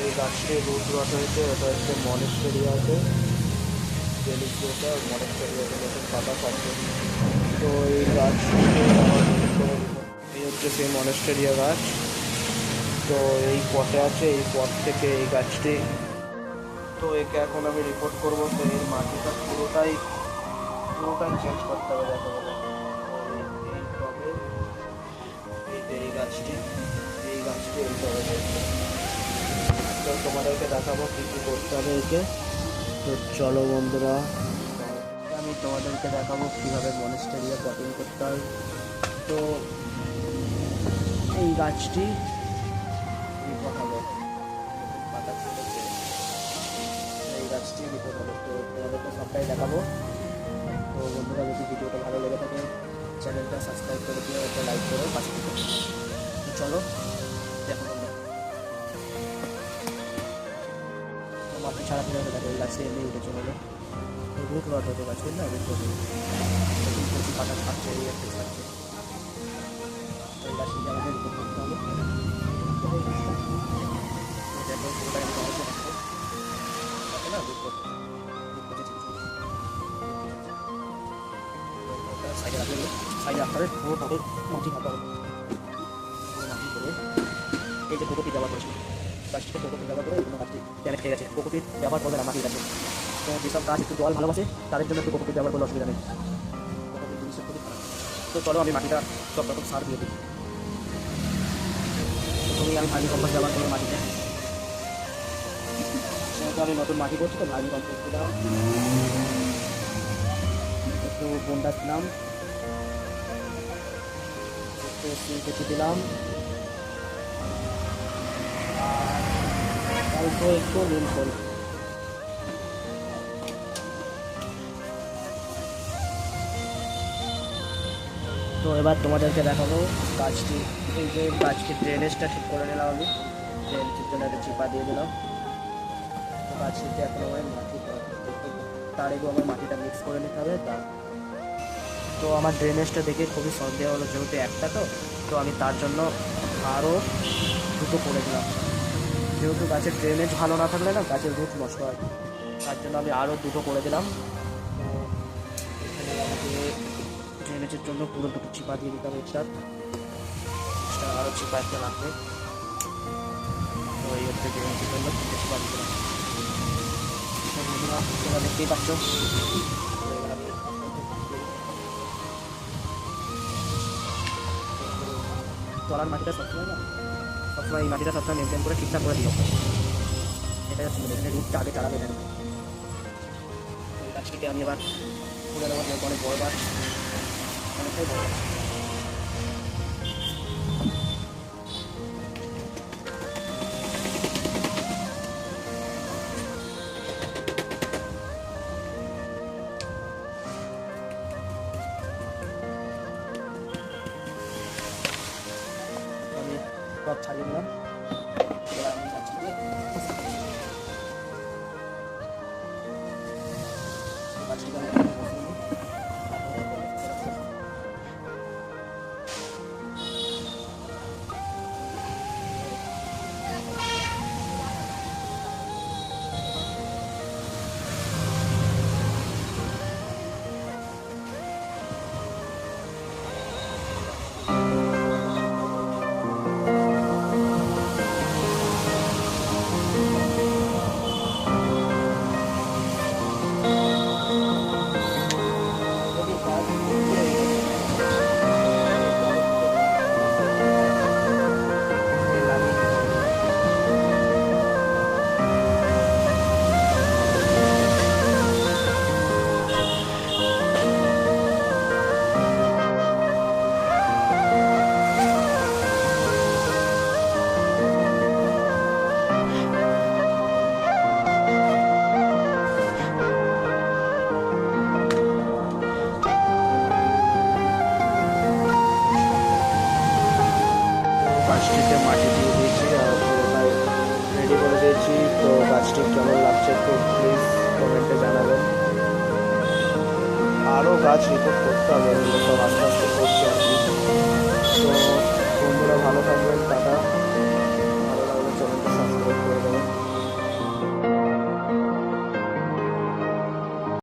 এই গাছটি root rot হয়েছে, ওটা হচ্ছে মনেস্টেরিয়া আছে, ডেলিসিয়াটা মনেস্টেরিয়া নতুন পাতা থাকবে। তো এই গাছটিকে আমার এই হচ্ছে সেই মনেস্টেরিয়া গাছ। তো এই পটে আছে, এই পট থেকে এই গাছটি, তো একে এখন আমি রিপোর্ট করবো। তো এর মাটিটা পুরোটাই চেঞ্জ করতে হবে। দেখো বলে এই টবে এই গাছটি এই টবে রয়েছে। তো তোমাদেরকে দেখাবো কী কী করতে হবে একে। তো চলো বন্ধুরা, আমি তোমাদেরকে দেখাবো কীভাবে মনেস্টেরিয়া পটিং করতে হয়। তো এই গাছটি রিপোর্ট হবে, পাতা ছেড়েছে, এই গাছটি রিপোর্ট হবে। তো তোমাদেরকে সবটাই দেখাবো। তো বন্ধুরা, যদি ভিডিওটা ভালো লেগে থাকে চ্যানেলটা সাবস্ক্রাইব করে দিও, একটা লাইক করো পাশে থেকে। তো চলো দেখো বন্ধুরা, মাটি ছাড়া ফেলে দেখো এই গাছে এমনি উঠে চলে এলো। রুট রট হতে গাছের না, রুট রট প্রচুর পাতা ছাড়ছে, এই একটা ছাড়ছে। এই গাছটিকে আমাদের রিপোর্ট করতে হবে। দেখো পুরোটাই আমি তোমাদেরকে দেখাবো। দেখো না রুট রট সাইডে রাখলে রাখতে হবে, পুরোটাকে মাটি খাতে হবে। মাটি করে এই যে কোকোপিট ব্যবহার করেছি, গাছটিকে কোকোপিট ব্যবহার করে এই জন্য গাছটি ড্যামেজ খেয়ে গেছে। কোকোপিট ব্যবহার করবে না মাটির গাছে। তো যেসব গাছ একটু জল ভালোবাসে তাদের জন্য একটু কোকোপিট ব্যবহার করলে অসুবিধা নেই। কোকোপিট জিনিসটা খুবই খারাপ। তো চলো আমি মাটিটা সব রকম সার দিয়ে দিই। প্রথমেই আমি ভার্মি কম্পোস্ট ব্যবহার করবো মাটিতে। সেহেতু আমি নতুন মাটি করছি, তো ভার্মি কম্পোস্ট দিলাম, একটু বন্ডা দিলাম, একটু সিনকেচি দিলাম, আর অল্প একটু নুন খোল। তো এবার তোমাদেরকে দেখাবো গাছটি, এই যে গাছটির ড্রেনেজটা ঠিক করে নিলাম আমি, ড্রেনেজের জন্য একটা চিপা দিয়ে দিলাম। তো গাছটিতে এখন আমার মাটি, তার এগুলো আমার মাটিটা মিক্স করে নিতে হবে। তো আমার ড্রেনেজটা দেখে খুবই সন্দেহ হলো, যেহেতু একটা তো আমি তার জন্য আরও দুটো করে দিলাম। যেহেতু গাছের ড্রেনেজ ভালো না থাকলে না গাছের রুট নষ্ট হয়, তার জন্য আমি আরও দুটো করে দিলাম। তো এখানে আমাকে ড্রেনেজের জন্য পুরো দুটো চিপা দিয়ে দিতে হবে, এক্সট্রা আরও চিপা একটা লাগবে। তো এই হচ্ছে ড্রেনেজের জন্য তিনটে চিপা দিয়ে দিলাম। তোমরা দেখতেই পাচ্ছ তলার মাটিটা সবসময় এই মাটিটা সবসময় মেনটেন করে ঠিকঠাক করে দিও। এটা হচ্ছে এখানে রুটটা আগে চালাবে না। এই গাছটিকে আমি এবার তুলে দেওয়ার জন্য অনেক বড় গাছ, অনেকটাই বড় গাছ। আমি টপ ছাড়িয়ে নিলাম। এবার আমি গাছটিকে গাছটিতে মাটি দিয়ে দিয়েছি আর পুরোটাই রেডি করে দিয়েছি। তো গাছটি কেমন লাগছে একটু প্লিজ কমেন্টে জানাবেন। আরও গাছ রিপোর্ট করতে হবে, সব আস্তে আস্তে করছি আর কি। তো বন্ধুরা ভালো থাকবেন, টাটা।